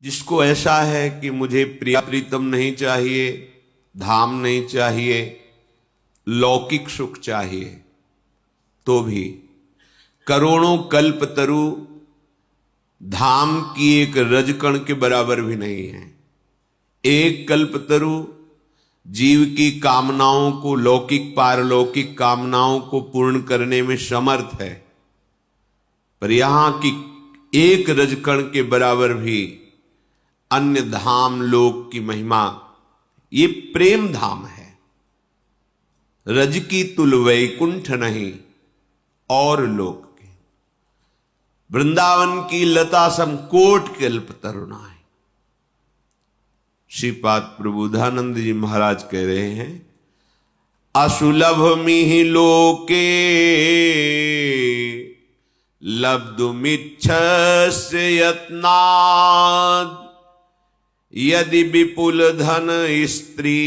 जिसको ऐसा है कि मुझे प्रिया प्रीतम नहीं चाहिए, धाम नहीं चाहिए, लौकिक सुख चाहिए, तो भी करोड़ों कल्प तरु धाम की एक रजकण के बराबर भी नहीं है। एक कल्प तरु जीव की कामनाओं को, लौकिक पारलौकिक कामनाओं को पूर्ण करने में समर्थ है, पर यहां की एक रजकण के बराबर भी अन्य धाम लोक की महिमा, ये प्रेम धाम है। रज की तुल वैकुंठ नहीं और लोक के, वृंदावन की लता सम कोट कल्प तरुणाई। श्रीपाद प्रबोधानंद जी महाराज कह रहे हैं, असुलभ मिहि लोके लब्धुमिच्छस्य यत्नात्, यदि विपुल धन स्त्री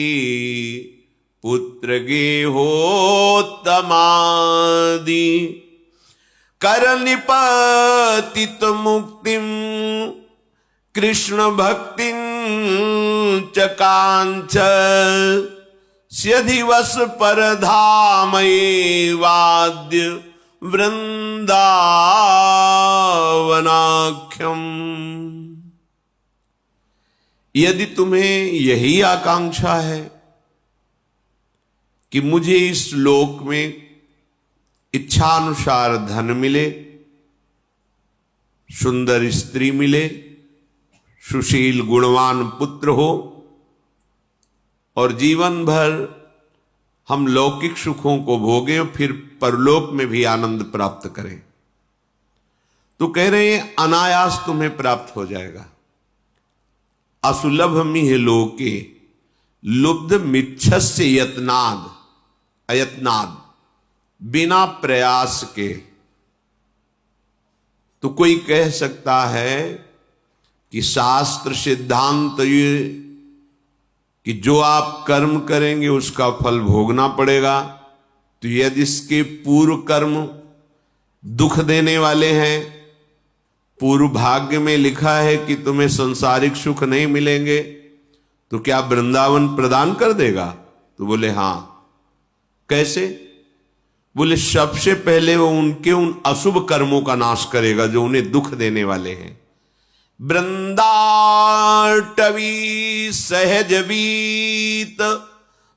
पुत्र गेहोत्तमादि, कर निपतित मुक्तिम कृष्ण भक्तिं च कांच, स्यधिवस पर धामैवाद्य वृंदावनाख्यम। यदि तुम्हें यही आकांक्षा है कि मुझे इस लोक में इच्छानुसार धन मिले, सुंदर स्त्री मिले, सुशील गुणवान पुत्र हो और जीवन भर हम लौकिक सुखों को भोगें, फिर परलोक में भी आनंद प्राप्त करें, तो कह रहे हैं अनायास तुम्हें प्राप्त हो जाएगा। असुलभ मिह लोके लुब्ध मिच्छस्य यत्नाद, अयत्नाद, बिना प्रयास के। तो कोई कह सकता है कि शास्त्र सिद्धांत ये कि जो आप कर्म करेंगे उसका फल भोगना पड़ेगा, तो यदि इसके पूर्व कर्म दुख देने वाले हैं, पूर्व भाग्य में लिखा है कि तुम्हें संसारिक सुख नहीं मिलेंगे, तो क्या वृंदावन प्रदान कर देगा? तो बोले हां। कैसे? बोले सबसे पहले वो उनके उन अशुभ कर्मों का नाश करेगा जो उन्हें दुख देने वाले हैं। वृंदाटवी सहजवीत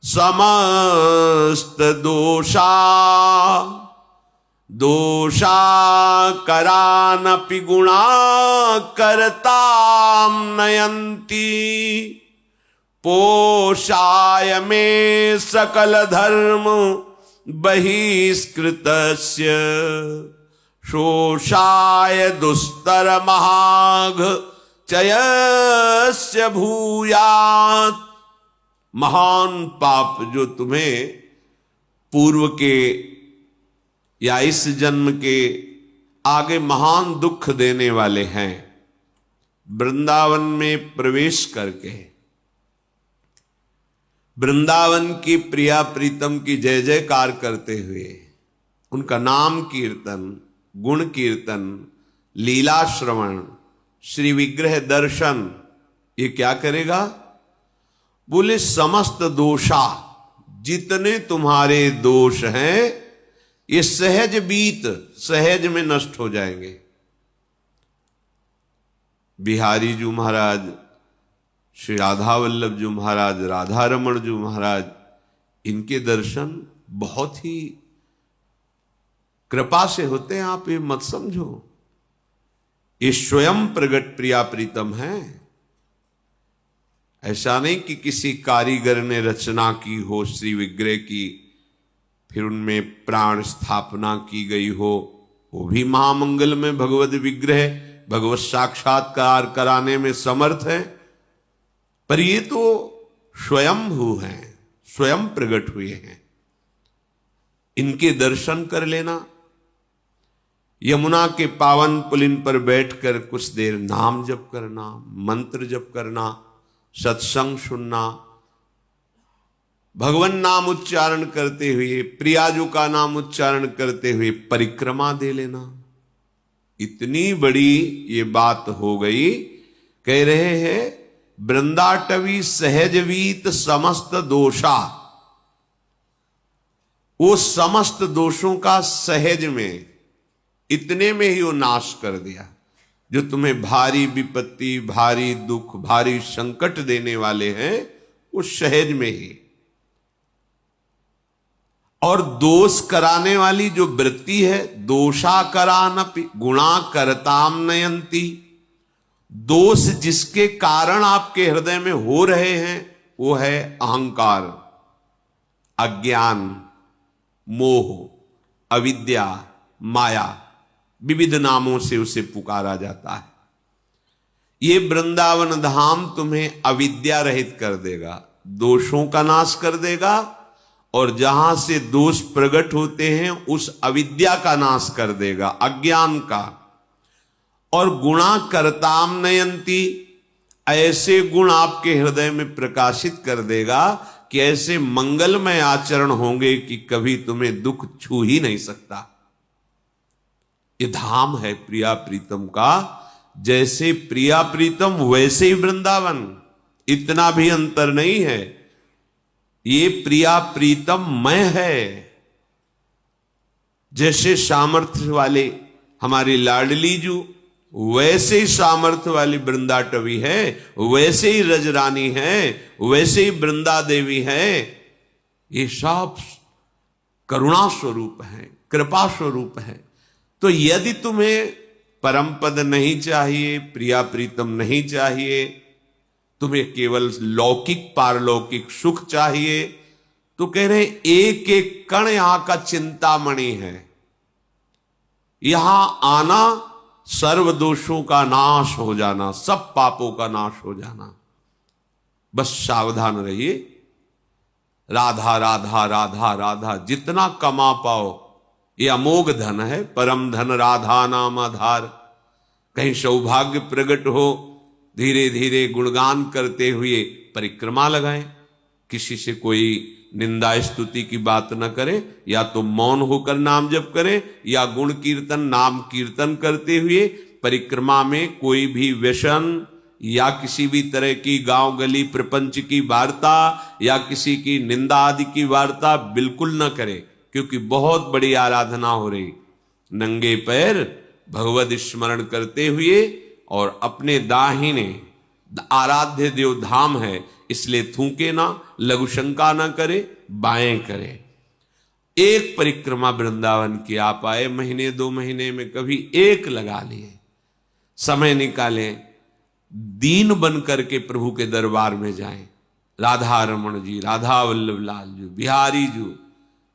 समस्त दोषा, दोषा करानपि गुणा करताम नयंती, पोषाय मे सकल धर्म बहिष्कृतस्य, शोषाय दुस्तर महाघ चयस्य भूयात्। महान पाप जो तुम्हें पूर्व के या इस जन्म के आगे महान दुख देने वाले हैं, वृंदावन में प्रवेश करके वृंदावन की प्रिया प्रीतम की जय जयकार करते हुए उनका नाम कीर्तन, गुण कीर्तन, लीला श्रवण, श्री विग्रह दर्शन, ये क्या करेगा? बोले समस्त दोषा, जितने तुम्हारे दोष हैं ये सहज बीत, सहज में नष्ट हो जाएंगे। बिहारी जी महाराज, श्री राधा वल्लभ जी महाराज, राधा रमण जी महाराज, इनके दर्शन बहुत ही कृपा से होते हैं। आप ये मत समझो, ये स्वयं प्रगट प्रिया प्रीतम है। ऐसा नहीं कि किसी कारीगर ने रचना की हो श्री विग्रह की, फिर उनमें प्राण स्थापना की गई हो। वो भी महामंगल में भगवत विग्रह, भगवत साक्षात्कार कराने में समर्थ है, पर ये तो स्वयंभू हैं, स्वयं प्रकट हुए हैं। इनके दर्शन कर लेना, यमुना के पावन पुलिन पर बैठकर कुछ देर नाम जप करना, मंत्र जप करना, सत्संग सुनना, भगवान नाम उच्चारण करते हुए, प्रियाजू का नाम उच्चारण करते हुए परिक्रमा दे लेना। इतनी बड़ी ये बात हो गई कह रहे हैं वृंदाटवी सहजवीत समस्त दोषा, वो समस्त दोषों का सहज में, इतने में ही वो नाश कर दिया। जो तुम्हें भारी विपत्ति, भारी दुख, भारी संकट देने वाले हैं, उस सहज में ही। और दोष कराने वाली जो वृत्ति है, दोषा करानपि गुणा करताम नयंती, दोष जिसके कारण आपके हृदय में हो रहे हैं वो है अहंकार, अज्ञान, मोह, अविद्या, माया, विविध नामों से उसे पुकारा जाता है। ये वृंदावन धाम तुम्हें अविद्या रहित कर देगा, दोषों का नाश कर देगा, और जहां से दोष प्रकट होते हैं उस अविद्या का नाश कर देगा, अज्ञान का। और गुणा करताम नयंती, ऐसे गुण आपके हृदय में प्रकाशित कर देगा कि ऐसे मंगलमय आचरण होंगे कि कभी तुम्हें दुख छू ही नहीं सकता। ये धाम है प्रिया प्रीतम का, जैसे प्रिया प्रीतम वैसे ही वृंदावन, इतना भी अंतर नहीं है। ये प्रिया प्रीतम मय है। जैसे सामर्थ्य वाले हमारी लाडली जू, वैसे ही सामर्थ्य वाली वृंदाटवी है, वैसे ही रजरानी है, वैसे ही वृंदा देवी है। ये सब करुणा स्वरूप है, कृपा स्वरूप है। तो यदि तुम्हें परम पद नहीं चाहिए, प्रिया प्रीतम नहीं चाहिए, तुम्हें केवल लौकिक पारलौकिक सुख चाहिए, तो कह रहे एक एक कण यहां का चिंतामणि है। यहां आना, सर्व दोषों का नाश हो जाना, सब पापों का नाश हो जाना। बस सावधान रहिए। राधा राधा राधा राधा जितना कमा पाओ, ये अमोघ धन है, परम धन राधा नाम आधार। कहीं सौभाग्य प्रकट हो, धीरे धीरे गुणगान करते हुए परिक्रमा लगाएं। किसी से कोई निंदा स्तुति की बात न करें, या तो मौन होकर नाम जप करें, या गुण कीर्तन नाम कीर्तन करते हुए परिक्रमा में कोई भी व्यसन या किसी भी तरह की गांव गली प्रपंच की वार्ता या किसी की निंदा आदि की वार्ता बिल्कुल न करें, क्योंकि बहुत बड़ी आराधना हो रही। नंगे पैर भगवद स्मरण करते हुए, और अपने दाहिने आराध्य देव धाम है इसलिए थूके ना, लघु शंका ना करे, बाएं करे। एक परिक्रमा वृंदावन की आप आए, महीने 2 महीने में कभी एक लगा लिए, समय निकालें, दीन बन करके प्रभु के दरबार में जाएं। राधा रमण जी, राधा वल्लभ लाल जी, बिहारी जी,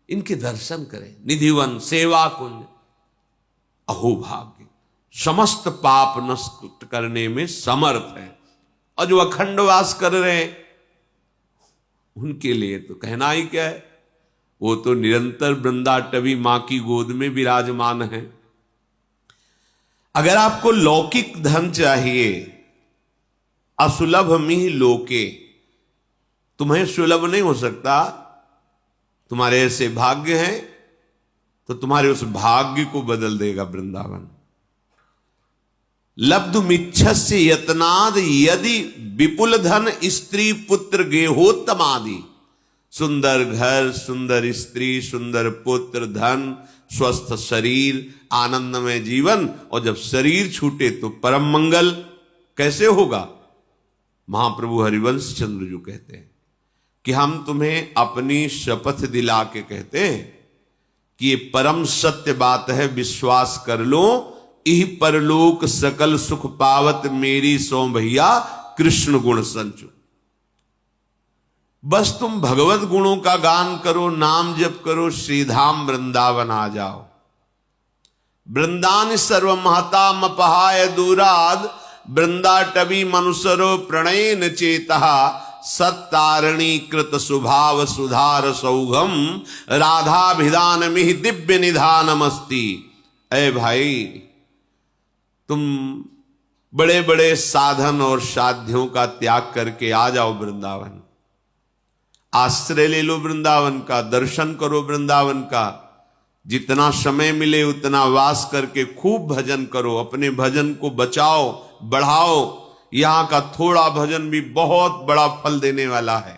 इनके दर्शन करें। निधिवन, सेवा कुंज, अहोभाग्य, समस्त पाप नष्ट करने में समर्थ है। और जो अखंड वास कर रहे हैं उनके लिए तो कहना ही क्या है, वो तो निरंतर वृंदाटवी मां की गोद में विराजमान है। अगर आपको लौकिक धन चाहिए, असुलभ मिह लोके, तुम्हें सुलभ नहीं हो सकता, तुम्हारे ऐसे भाग्य हैं, तो तुम्हारे उस भाग्य को बदल देगा वृंदावन। लब्धुमिच्छस्य यत्नाद यदि विपुल धन स्त्री पुत्र गेहोत्तमादि, सुंदर घर, सुंदर स्त्री, सुंदर पुत्र, धन, स्वस्थ शरीर, आनंदमय जीवन, और जब शरीर छूटे तो परम मंगल कैसे होगा। महाप्रभु हरिवंश चंद्र जी कहते हैं कि हम तुम्हें अपनी शपथ दिला के कहते हैं कि ये परम सत्य बात है, विश्वास कर लो, इह परलोक सकल सुख पावत मेरी सो भैया कृष्ण गुण संचु। बस तुम भगवत गुणों का गान करो, नाम जप करो, श्रीधाम वृंदावन आ जाओ। वृंदान सर्व महता मपहाय दूराद, वृंदाटवी मनुसरो प्रणयन चेतः, सत्तारणी कृत सुभाव सुधार सौघम, राधाभिधान मिहि दिव्य निधानमस्ति। ऐ भाई, तुम बड़े बड़े साधन और साध्यों का त्याग करके आ जाओ वृंदावन, आश्रय ले लो वृंदावन का, दर्शन करो वृंदावन का। जितना समय मिले उतना वास करके खूब भजन करो, अपने भजन को बचाओ, बढ़ाओ। यहां का थोड़ा भजन भी बहुत बड़ा फल देने वाला है।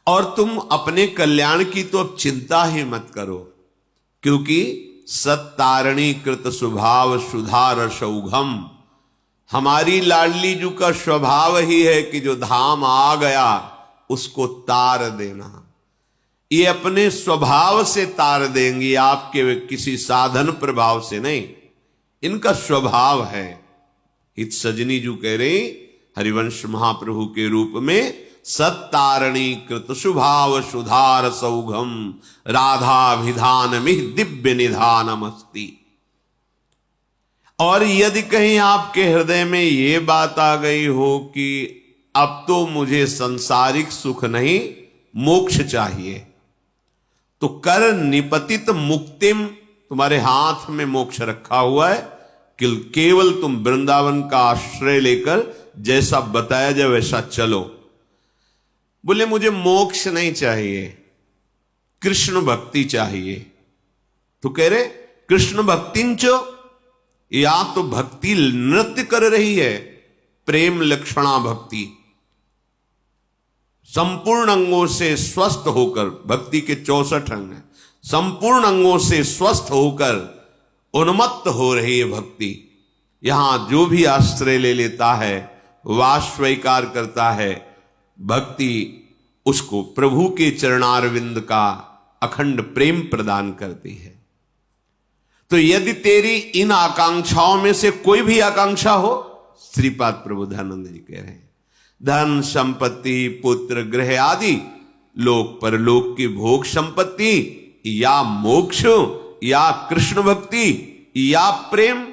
और तुम अपने कल्याण की तो अब चिंता ही मत करो, क्योंकि सत्तारणी कृत स्वभाव सुधार सौघम, हमारी लाडली जू का स्वभाव ही है कि जो धाम आ गया उसको तार देना। ये अपने स्वभाव से तार देंगी, आपके किसी साधन प्रभाव से नहीं, इनका स्वभाव है। हित सजनी जू कह रही हरिवंश महाप्रभु के रूप में, सत्तारणी कृत स्वभाव सुधार सौघम राधाभिधान मिह दिव्य निधानमस्ति। और यदि कहीं आपके हृदय में ये बात आ गई हो कि अब तो मुझे सांसारिक सुख नहीं मोक्ष चाहिए, तो कर निपतित मुक्तिम, तुम्हारे हाथ में मोक्ष रखा हुआ है, केवल तुम वृंदावन का आश्रय लेकर जैसा बताया जाए वैसा चलो। बोले मुझे मोक्ष नहीं चाहिए, कृष्ण भक्ति चाहिए। तो कह रहे कृष्ण भक्तिंच, या तो भक्ति नृत्य कर रही है, प्रेम लक्षणा भक्ति, संपूर्ण अंगों से स्वस्थ होकर, भक्ति के 64 अंग हैं, संपूर्ण अंगों से स्वस्थ होकर उन्मत्त हो रही है भक्ति। यहां जो भी आश्रय ले लेता है, वास स्वीकार करता है, भक्ति उसको प्रभु के चरणारविंद का अखंड प्रेम प्रदान करती है। तो यदि तेरी इन आकांक्षाओं में से कोई भी आकांक्षा हो, श्रीपाद प्रभु दयानंद जी कह रहे हैं, धन संपत्ति पुत्र गृह आदि लोक परलोक की भोग संपत्ति, या मोक्ष, या कृष्ण भक्ति, या प्रेम,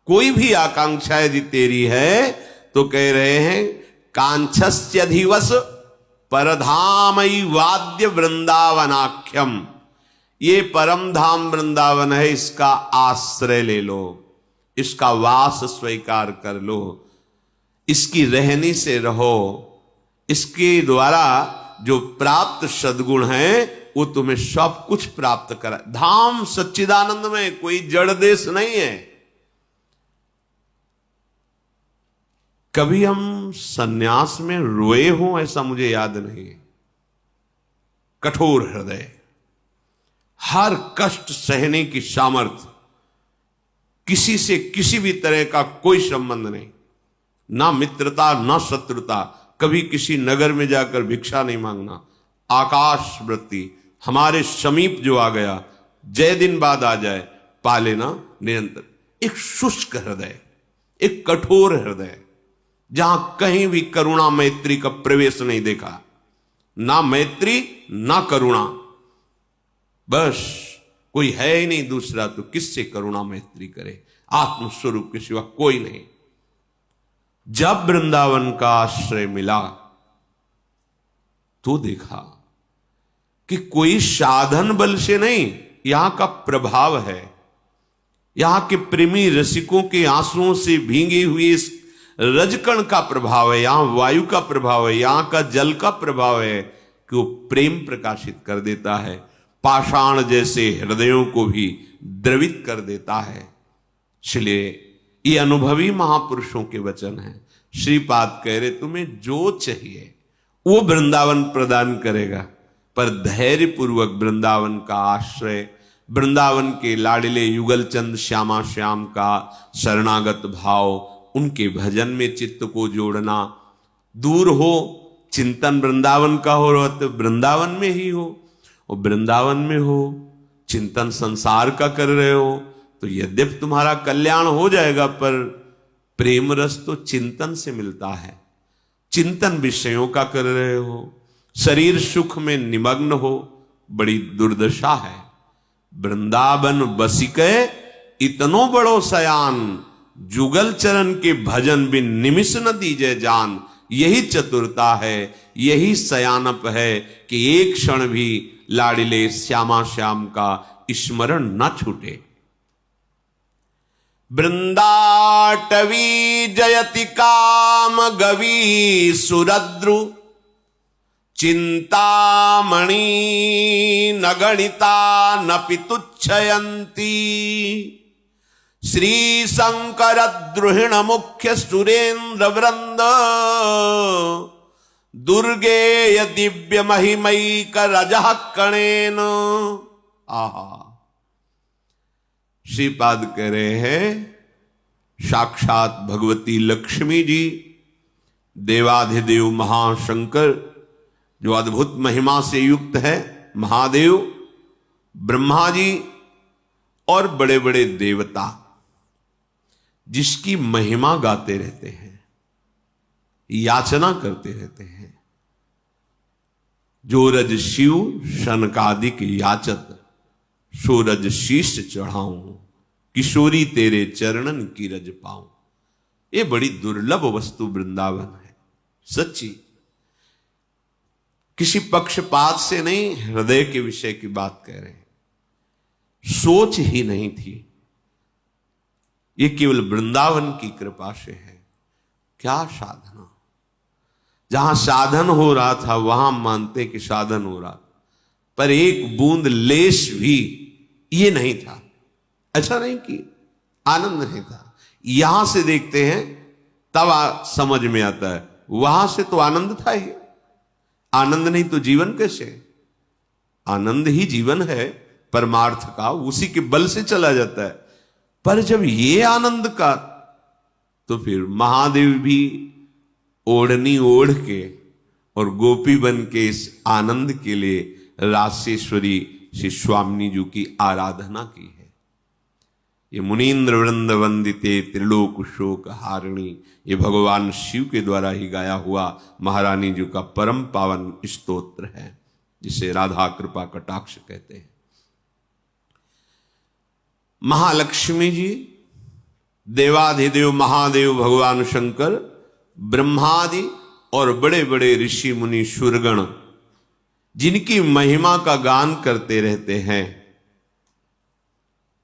कोई भी आकांक्षा यदि तेरी है, तो कह रहे हैं कांक्षस्यधिवस परधामई वाद्य वृंदावनाख्यम, ये परम धाम वृंदावन है, इसका आश्रय ले लो, इसका वास स्वीकार कर लो, इसकी रहनी से रहो, इसके द्वारा जो प्राप्त सद्गुण है वो तुम्हें सब कुछ प्राप्त करा। धाम सच्चिदानंद में कोई जड़ देश नहीं है। कभी हम सन्यास में रोए हों ऐसा मुझे याद नहीं है। कठोर हृदय, हर कष्ट सहने की सामर्थ्य, किसी से किसी भी तरह का कोई संबंध नहीं, ना मित्रता ना शत्रुता, कभी किसी नगर में जाकर भिक्षा नहीं मांगना, आकाश वृत्ति, हमारे समीप जो आ गया जय दिन बाद आ जाए पा लेना निरंतर। एक शुष्क हृदय, एक कठोर हृदय, जहां कहीं भी करुणा मैत्री का प्रवेश नहीं देखा, ना मैत्री ना करुणा, बस कोई है ही नहीं दूसरा, तो किससे करुणा मैत्री करे, आत्मस्वरूप के सिवा कोई नहीं। जब वृंदावन का आश्रय मिला तो देखा कि कोई साधन बल से नहीं, यहां का प्रभाव है, यहां के प्रेमी रसिकों के आंसुओं से भींगी हुई इस रजकण का प्रभाव है, यहां वायु का प्रभाव है, यहां का जल का प्रभाव है कि वो प्रेम प्रकाशित कर देता है, पाषाण जैसे हृदयों को भी द्रवित कर देता है। इसलिए ये अनुभवी महापुरुषों के वचन हैं। श्रीपाद कह रहे तुम्हें जो चाहिए वो वृंदावन प्रदान करेगा, पर धैर्य पूर्वक वृंदावन का आश्रय, वृंदावन के लाडले युगलचंद श्यामा श्याम का शरणागत भाव, उनके भजन में चित्त को जोड़ना, दूर हो चिंतन वृंदावन का हो रहा तो वृंदावन में ही हो, और वृंदावन में हो चिंतन संसार का कर रहे हो तो यद्यपि तुम्हारा कल्याण हो जाएगा, पर प्रेम रस तो चिंतन से मिलता है। चिंतन विषयों का कर रहे हो, शरीर सुख में निमग्न हो, बड़ी दुर्दशा है। वृंदावन बसिके इतनो बड़ो सयान, जुगल चरण के भजन बिन निमिष न दीजे जान। यही चतुरता है, यही सयानप है कि एक क्षण भी लाडिले श्यामा श्याम का स्मरण न छूटे। वृंदाटवी जयति काम गवी सुरद्रु, चिंतामणि न गणिता न पितुच्छयंती। श्री शंकर द्रुहिण मुख्य सुरेंद्र वृंद दुर्गेय दिव्य महिमैक रजः कणेन। आहा, श्रीपाद कह रहे हैं साक्षात भगवती लक्ष्मी जी, देवाधिदेव महाशंकर जो अद्भुत महिमा से युक्त है, महादेव, ब्रह्मा जी और बड़े बड़े देवता जिसकी महिमा गाते रहते हैं, याचना करते रहते हैं। जो रज शिव शनकादिक याचत, सो रज शीश चढ़ाऊं, किशोरी तेरे चरणन की रज पाऊं। ये बड़ी दुर्लभ वस्तु वृंदावन है, सच्ची। किसी पक्षपात से नहीं, हृदय के विषय की बात कह रहे हैं। सोच ही नहीं थी, ये केवल वृंदावन की कृपा से है। क्या साधना! जहां साधन हो रहा था वहां मानते कि साधन हो रहा, पर एक बूंद लेश भी ये नहीं था। ऐसा नहीं कि आनंद नहीं था। यहां से देखते हैं तब समझ में आता है, वहां से तो आनंद था ही। आनंद नहीं तो जीवन कैसे? आनंद ही जीवन है परमार्थ का, उसी के बल से चला जाता है। पर जब ये आनंद का, तो फिर महादेव भी ओढ़नी ओढ़ के और गोपी बन के इस आनंद के लिए रासेश्वरी श्री स्वामिनी जी की आराधना की है। ये मुनीन्द्र वृंद वंदिते त्रिलोक शोक हारिणी, ये भगवान शिव के द्वारा ही गाया हुआ महारानी जी का परम पावन स्तोत्र है, जिसे राधा कृपा कटाक्ष कहते हैं। महालक्ष्मी जी, देवाधिदेव महादेव भगवान शंकर, ब्रह्मादि और बड़े बड़े ऋषि मुनि शूरगण जिनकी महिमा का गान करते रहते हैं,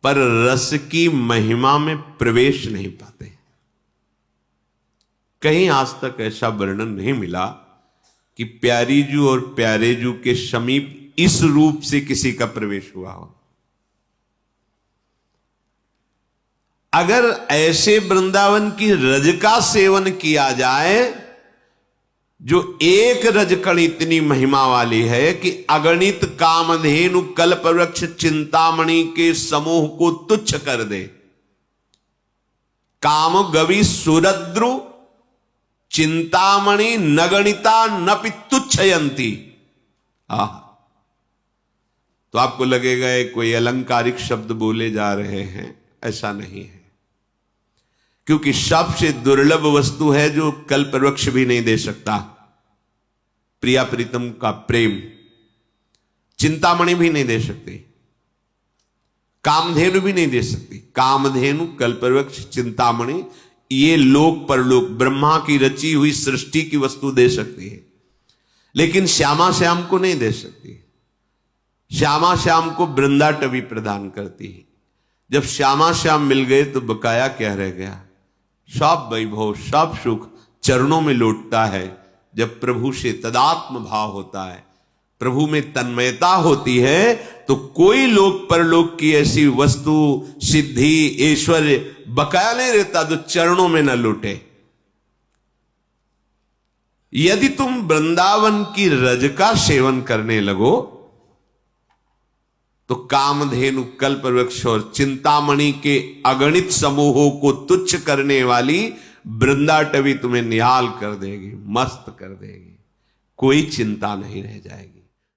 पर रस की महिमा में प्रवेश नहीं पाते। कहीं आज तक ऐसा वर्णन नहीं मिला कि प्यारी जू और प्यारे जू के समीप इस रूप से किसी का प्रवेश हुआ हो। अगर ऐसे वृंदावन की रज का सेवन किया जाए, जो एक रजकण इतनी महिमा वाली है कि अगणित कामधेनु कल्प वृक्ष चिंतामणि के समूह को तुच्छ कर दे। काम गवि सुरद्रु चिंतामणि नगणिता नपि तुच्छयंती। तो आपको लगेगा ये कोई अलंकारिक शब्द बोले जा रहे हैं, ऐसा नहीं है। क्योंकि सबसे दुर्लभ वस्तु है जो कल्प वृक्ष भी नहीं दे सकता। प्रिया प्रीतम का प्रेम चिंतामणि भी नहीं दे सकती, कामधेनु भी नहीं दे सकती। कामधेनु, कल्पवृक्ष, चिंतामणि ये लोक परलोक ब्रह्मा की रची हुई सृष्टि की वस्तु दे सकती है, लेकिन श्यामा श्याम को नहीं दे सकती। श्यामा श्याम को वृंदाटवी प्रदान करती है। जब श्यामा श्याम मिल गए तो बकाया क्या रह गया? सब वैभव, सब सुख चरणों में लौटता है। जब प्रभु से तदात्म भाव होता है, प्रभु में तन्मयता होती है, तो कोई लोक परलोक की ऐसी वस्तु, सिद्धि, ऐश्वर्य बकाया नहीं रहता जो चरणों में न लौटे। यदि तुम वृंदावन की रज का सेवन करने लगो तो कामधेनु, कल्पवृक्ष और चिंतामणि के अगणित समूहों को तुच्छ करने वाली वृंदाटवी तुम्हें निहाल कर देगी, मस्त कर देगी। कोई चिंता नहीं रह जाएगी।